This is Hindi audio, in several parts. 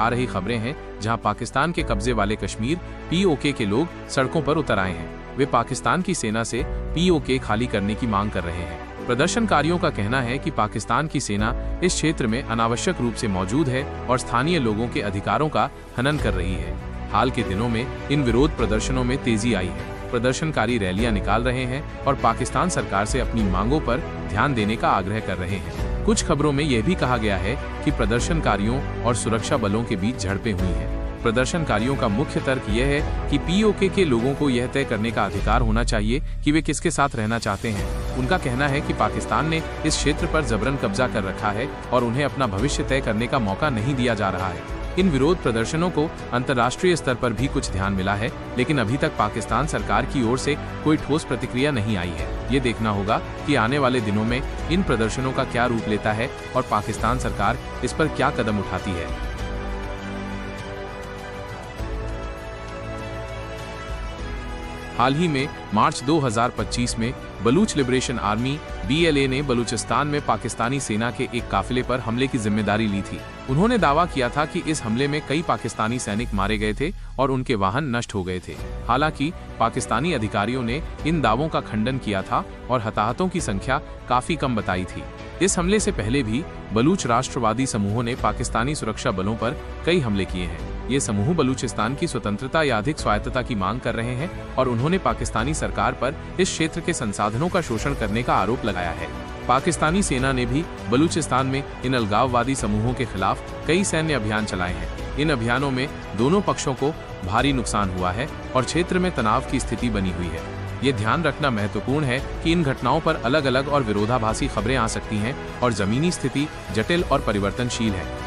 आ रही खबरें हैं जहां पाकिस्तान के कब्जे वाले कश्मीर पीओके के लोग सड़कों पर उतर आए हैं। वे पाकिस्तान की सेना से पीओके खाली करने की मांग कर रहे हैं। प्रदर्शनकारियों का कहना है कि पाकिस्तान की सेना इस क्षेत्र में अनावश्यक रूप से मौजूद है और स्थानीय लोगों के अधिकारों का हनन कर रही है। हाल के दिनों में इन विरोध प्रदर्शनों में तेजी आई है। प्रदर्शनकारी रैलियां निकाल रहे हैं और पाकिस्तान सरकार से अपनी मांगों पर ध्यान देने का आग्रह कर रहे हैं। कुछ खबरों में यह भी कहा गया है कि प्रदर्शनकारियों और सुरक्षा बलों के बीच झड़पें हुई हैं। प्रदर्शनकारियों का मुख्य तर्क यह है कि पीओके के लोगों को यह तय करने का अधिकार होना चाहिए कि वे किसके साथ रहना चाहते हैं। उनका कहना है कि पाकिस्तान ने इस क्षेत्र पर जबरन कब्जा कर रखा है और उन्हें अपना भविष्य तय करने का मौका नहीं दिया जा रहा है। इन विरोध प्रदर्शनों को अंतर्राष्ट्रीय स्तर पर भी कुछ ध्यान मिला है, लेकिन अभी तक पाकिस्तान सरकार की ओर से कोई ठोस प्रतिक्रिया नहीं आई है। ये देखना होगा कि आने वाले दिनों में इन प्रदर्शनों का क्या रूप लेता है और पाकिस्तान सरकार इस पर क्या कदम उठाती है। हाल ही में मार्च 2025 में बलूच लिबरेशन आर्मी BLA ने बलूचिस्तान में पाकिस्तानी सेना के एक काफिले पर हमले की जिम्मेदारी ली थी। उन्होंने दावा किया था कि इस हमले में कई पाकिस्तानी सैनिक मारे गए थे और उनके वाहन नष्ट हो गए थे। हालांकि पाकिस्तानी अधिकारियों ने इन दावों का खंडन किया था और हताहतों की संख्या काफी कम बताई थी। इस हमले से पहले भी बलूच राष्ट्रवादी समूहों ने पाकिस्तानी सुरक्षा बलों पर कई हमले किए हैं। ये समूह बलूचिस्तान की स्वतंत्रता या अधिक स्वायत्तता की मांग कर रहे हैं और उन्होंने पाकिस्तानी सरकार पर इस क्षेत्र के संसाधनों का शोषण करने का आरोप लगाया है। पाकिस्तानी सेना ने भी बलूचिस्तान में इन अलगाववादी समूहों के खिलाफ कई सैन्य अभियान चलाए हैं। इन अभियानों में दोनों पक्षों को भारी नुकसान हुआ है और क्षेत्र में तनाव की स्थिति बनी हुई है। ये ध्यान रखना महत्वपूर्ण है कि इन घटनाओं पर अलग अलग और विरोधाभासी खबरें आ सकती हैं और जमीनी स्थिति जटिल और परिवर्तनशील है।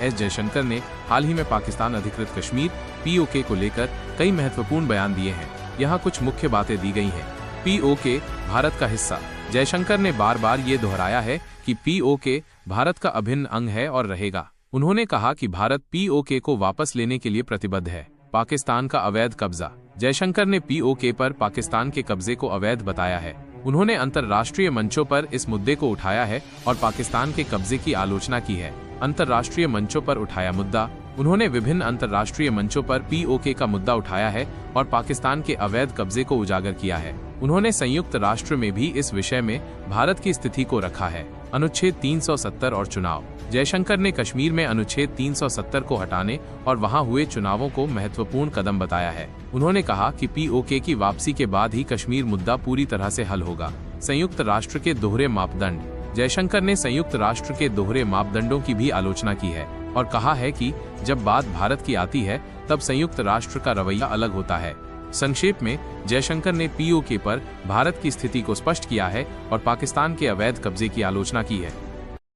एस जयशंकर ने हाल ही में पाकिस्तान अधिकृत कश्मीर पीओके को लेकर कई महत्वपूर्ण बयान दिए हैं। यहाँ कुछ मुख्य बातें दी गई हैं। पीओके भारत का हिस्सा। जयशंकर ने बार बार ये दोहराया है कि पीओके भारत का अभिन्न अंग है और रहेगा। उन्होंने कहा कि भारत पीओके को वापस लेने के लिए प्रतिबद्ध है। पाकिस्तान का अवैध कब्जा। जयशंकर ने पीओके पर पाकिस्तान के कब्जे को अवैध बताया है। उन्होंने अंतर्राष्ट्रीय मंचों पर इस मुद्दे को उठाया है और पाकिस्तान के कब्जे की आलोचना की है। अंतर्राष्ट्रीय मंचों पर उठाया मुद्दा। उन्होंने विभिन्न अंतर्राष्ट्रीय मंचों पर पीओके का मुद्दा उठाया है और पाकिस्तान के अवैध कब्जे को उजागर किया है। उन्होंने संयुक्त राष्ट्र में भी इस विषय में भारत की स्थिति को रखा है। अनुच्छेद 370 और चुनाव। जयशंकर ने कश्मीर में अनुच्छेद 370 को हटाने और वहां हुए चुनावों को महत्वपूर्ण कदम बताया है। उन्होंने कहा कि पीओके की वापसी के बाद ही कश्मीर मुद्दा पूरी तरह से हल होगा। संयुक्त राष्ट्र के दोहरे मापदंड। जयशंकर ने संयुक्त राष्ट्र के दोहरे मापदंडों की भी आलोचना की है और कहा है कि जब बात भारत की आती है तब संयुक्त राष्ट्र का रवैया अलग होता है। संक्षेप में, जयशंकर ने पीओके पर भारत की स्थिति को स्पष्ट किया है और पाकिस्तान के अवैध कब्जे की आलोचना की है।